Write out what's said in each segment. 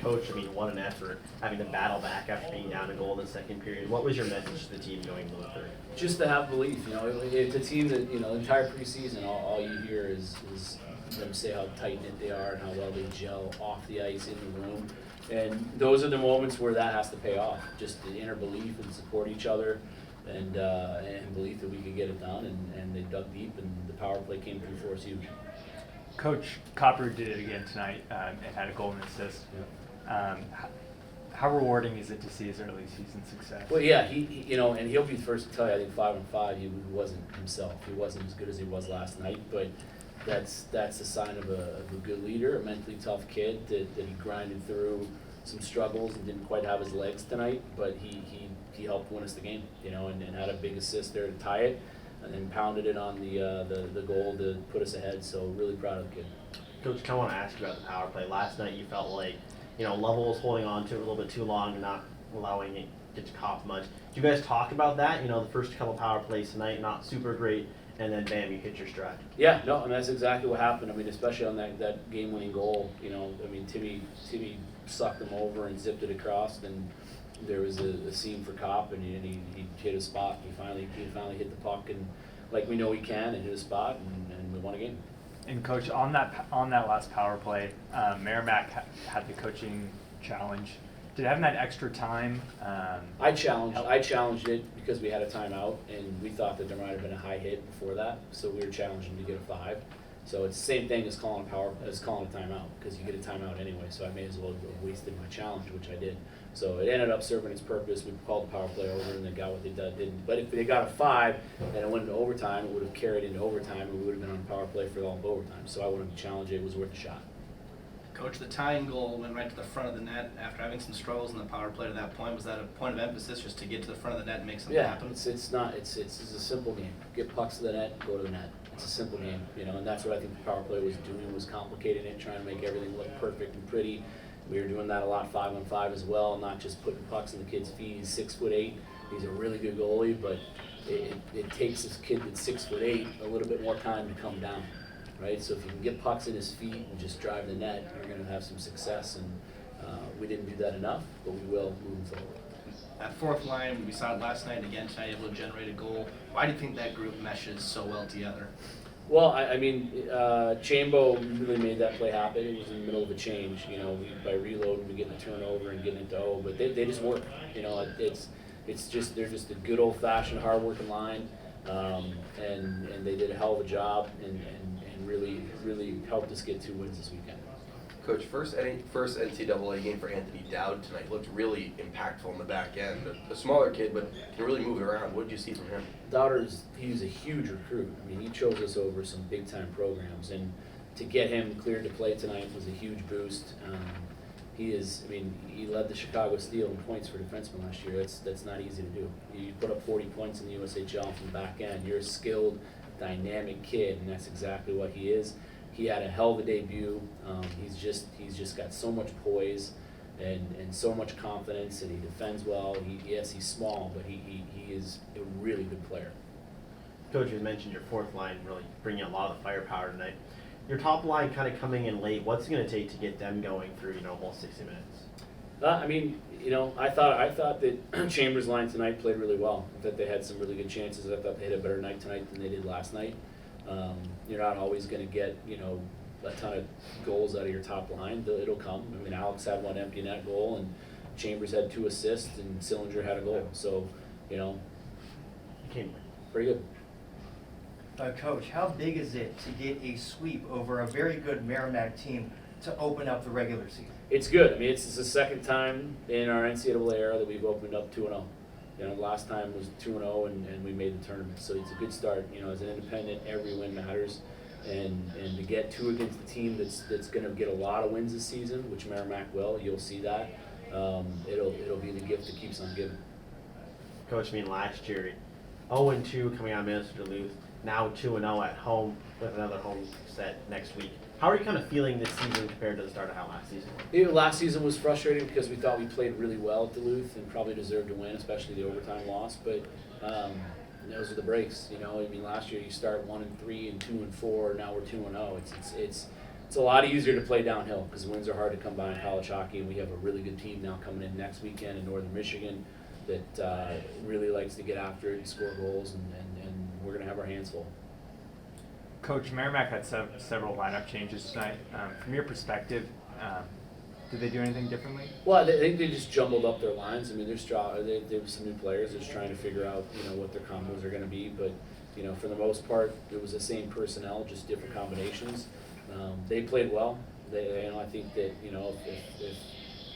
Coach, I mean, what an effort, having to battle back after being down a goal in the second period. What was your message to the team going into the third? Just to have belief, it's a team that, the entire preseason, all you hear is them say how tight-knit they are and how well they gel off the ice, in the room. And those are the moments where that has to pay off, just the inner belief and support each other and belief that we could get it done. And they dug deep, and the power play came through for us huge. Coach Kopperud did it again tonight and had a goal and assist. Yeah. How rewarding is it to see his early season success? Well, yeah, he and he'll be the first to tell you. I think 5-on-5, he wasn't himself. He wasn't as good as he was last night, but that's a sign of a good leader, a mentally tough kid that he grinded through some struggles and didn't quite have his legs tonight, but he helped win us the game, and had a big assist there to tie it, and then pounded it on the goal to put us ahead. So really proud of the kid. Coach, I kind of want to ask you about the power play. Last night you felt like, Lovell was holding on to it a little bit too long and not allowing it to get to Kopp much. Do you guys talk about that? The first couple power plays tonight, not super great, and then bam, you hit your stride. Yeah, no, and that's exactly what happened. I mean, especially on that game-winning goal. Timmy sucked him over and zipped it across, and there was a seam for Kopp, and he hit a spot. He finally hit the puck, and like we know he can, and hit a spot, and we won a game. And Coach, on that last power play, Merrimack had the coaching challenge. Did having that extra time? I challenged it because we had a timeout, and we thought that there might have been a high hit before that, so we were challenging to get a 5. So it's the same thing as calling a timeout, because you get a timeout anyway. So I may as well have wasted my challenge, which I did. So it ended up serving its purpose. We called the power play over, and they got what they did. But if they got a 5 and it went into overtime, it would have carried into overtime, and we would have been on the power play for all of overtime. So I wouldn't challenge it. It was worth a shot. Coach, the tying goal went right to the front of the net after having some struggles in the power play to that point. Was that a point of emphasis just to get to the front of the net and make something happen? It's a simple game. Get pucks to the net, go to the net. It's a simple game, and that's what I think the power play was doing, was complicating it, trying to make everything look perfect and pretty. We were doing that a lot 5-on-5 as well, not just putting pucks in the kid's feet. He's 6'8". He's a really good goalie, but it takes this kid that's 6'8" a little bit more time to come down. Right, so if you can get pucks in his feet and just drive the net, you're going to have some success. And we didn't do that enough, but we will moving forward. That fourth line, we saw it last night again tonight, able to generate a goal. Why do you think that group meshes so well together? Well, Chambo really made that play happen. It was in the middle of a change. By reloading, we getting a turnover and getting into O, but they just work. It's just they're just a good old-fashioned, hard-working line, and they did a hell of a job and really helped us get 2 wins this weekend. Coach, first NCAA game for Anthony Dowd tonight. Looked really impactful in the back end. A smaller kid, but can really move it around. What did you see from him? He's a huge recruit. I mean, he chose us over some big-time programs, and to get him cleared to play tonight was a huge boost. He led the Chicago Steel in points for defensemen last year. That's not easy to do. You put up 40 points in the USHL from the back end. You're a skilled, dynamic kid, and that's exactly what he is. He had a hell of a debut. He's just got so much poise and so much confidence, and he defends well. He's small, but he is a really good player. Coach, you mentioned your fourth line really bringing a lot of the firepower tonight. Your top line kind of coming in late. What's it going to take to get them going through almost 60 minutes? I thought that Chambers' line tonight played really well. I thought they had some really good chances. I thought they had a better night tonight than they did last night. You're not always going to get a ton of goals out of your top line. It'll come. Alex had 1 empty net goal, and Chambers had 2 assists, and Sillinger had a goal. So, pretty good. Coach, how big is it to get a sweep over a very good Merrimack team to open up the regular season? It's good. It's the second time in our NCAA era that we've opened up 2-0. Last time was 2-0 and we made the tournament. So it's a good start. As an independent, every win matters. And to get 2 against a team that's going to get a lot of wins this season, which Merrimack will, you'll see that. It'll be the gift that keeps on giving. Coach, last year, 0-2 coming out of Minnesota Duluth, now 2-0 at home with another home set next week. How are you kind of feeling this season compared to the start of how last season was? Last season was frustrating because we thought we played really well at Duluth and probably deserved to win, especially the overtime loss. But those are the breaks. Last year you start 1-3 and 2-4. Now we're 2-0. It's it's a lot easier to play downhill because wins are hard to come by in college hockey, and we have a really good team now coming in next weekend in Northern Michigan that really likes to get after it and score goals, and we're going to have our hands full. Coach, Merrimack had several lineup changes tonight. From your perspective, did they do anything differently? Well, I think they just jumbled up their lines. I mean, there was some new players. They're just trying to figure out, what their combos are going to be. But, for the most part, it was the same personnel, just different combinations. They played well. I think that, if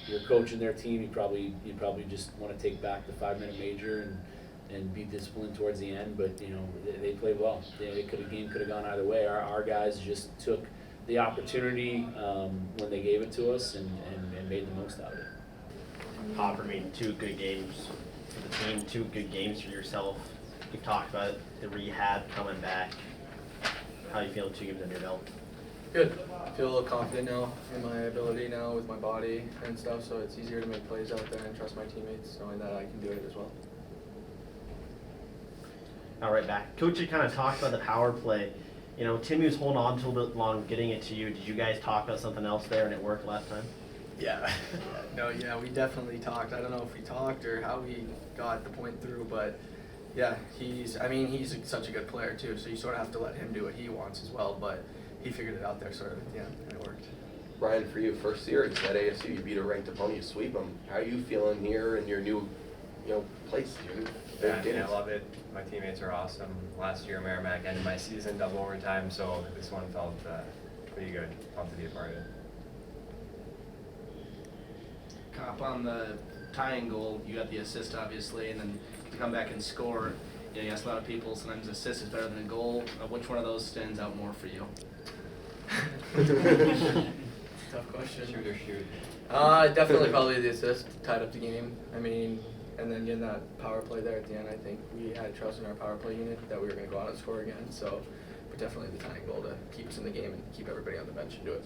you're coaching their team, you probably just want to take back the 5-minute major and be disciplined towards the end. But, they played well. The game could have gone either way. Our guys just took the opportunity when they gave it to us and made the most out of it. Hopper, I mean, 2 good games for the team, 2 good games for yourself. You've talked about it, the rehab coming back. How you feel 2 games under your belt? Good. I feel a little confident now in my ability now with my body and stuff, so it's easier to make plays out there and trust my teammates knowing that I can do it as well. All right, back. Coach, you kind of talked about the power play. Timmy was holding on to a little bit long, getting it to you. Did you guys talk about something else there and it worked last time? Yeah. We definitely talked. I don't know if we talked or how we got the point through, but yeah, he's such a good player too, so you sort of have to let him do what he wants as well, but he figured it out there sort of at the end, and it worked. Brian, for you, first series at ASU, you beat a ranked opponent, you sweep them. How are you feeling here in your new, place? I love it. My teammates are awesome. Last year, Merrimack ended my season double overtime, so this one felt pretty good. Pumped to be a part of it. Cop, on the tying goal, you got the assist obviously, and then to come back and score. You ask a lot of people, sometimes assist is better than a goal. Which one of those stands out more for you? Tough question. Shoot or shoot. Definitely probably the assist, tied up the game. And then getting that power play there at the end, I think we had trust in our power play unit that we were going to go out and score again. So, but definitely the tying goal to keep us in the game and keep everybody on the bench and do it.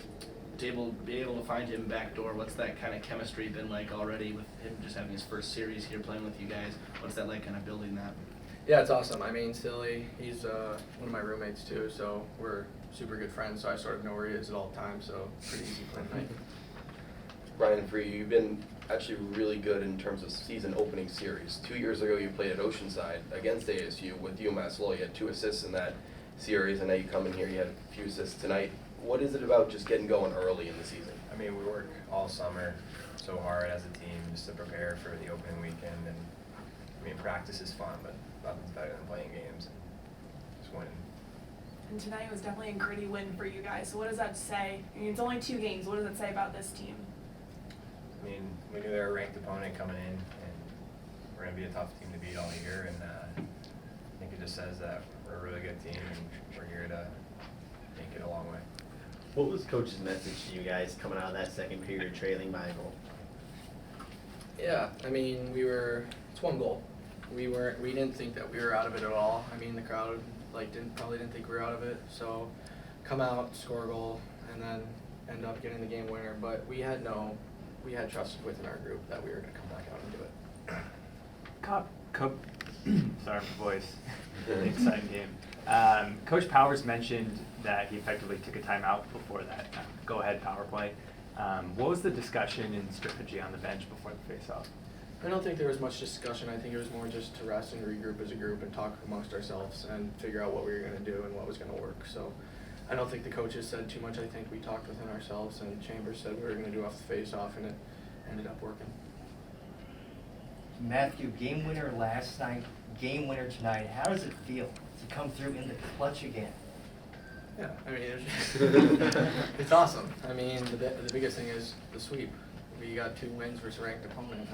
Be able to find him backdoor. What's that kind of chemistry been like already with him just having his first series here playing with you guys? What's that like, kind of building that? Yeah, it's awesome. Silly, he's one of my roommates too, so we're super good friends. So I sort of know where he is at all times. So pretty easy playing tonight. Brian, for you, you've been actually really good in terms of season opening series. 2 years ago, you played at Oceanside against ASU with UMass Lowell. You had 2 assists in that series, and now you come in here, you had a few assists tonight. What is it about just getting going early in the season? We work all summer so hard as a team just to prepare for the opening weekend, and practice is fun, but nothing's better than playing games and just winning. And tonight was definitely a gritty win for you guys. So what does that say? It's only 2 games. What does it say about this team? We knew they were a ranked opponent coming in, and we're going to be a tough team to beat all year, and I think it just says that we're a really good team, and we're here to make it a long way. What was Coach's message to you guys coming out of that second period trailing by a goal? Yeah, it's 1 goal. We didn't think that we were out of it at all. The crowd probably didn't think we were out of it. So come out, score a goal, and then end up getting the game winner. But we had trust within our group that we were going to come back out and do it. Sorry for voice. Exciting game. Coach Powers mentioned that he effectively took a timeout before that go-ahead power play. What was the discussion and strategy on the bench before the face-off? I don't think there was much discussion. I think it was more just to rest and regroup as a group and talk amongst ourselves and figure out what we were going to do and what was going to work. So I don't think the coaches said too much. I think we talked within ourselves, and Chambers said we were going to do off the face-off, and it ended up working. Matthew, game winner last night, game winner tonight. How does it feel to come through in the clutch again? Yeah, it's awesome. The biggest thing is the sweep. We got 2 wins versus a ranked opponent.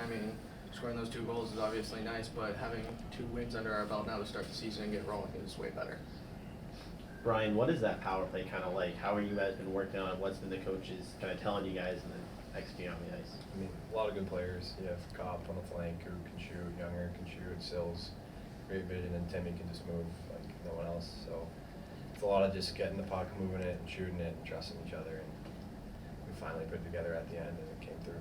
Scoring those 2 goals is obviously nice, but having 2 wins under our belt now to start the season and get rolling is way better. Brian, what is that power play kind of like? How are you guys been working on it? What's been the coaches kind of telling you guys and then executing on the ice? A lot of good players. You have Kopp on the flank who can shoot, Younger can shoot, Sills, great vision, and Timmy can just move like no one else. So it's a lot of just getting the puck, moving it, and shooting it, and trusting each other. And we finally put it together at the end, and it came through.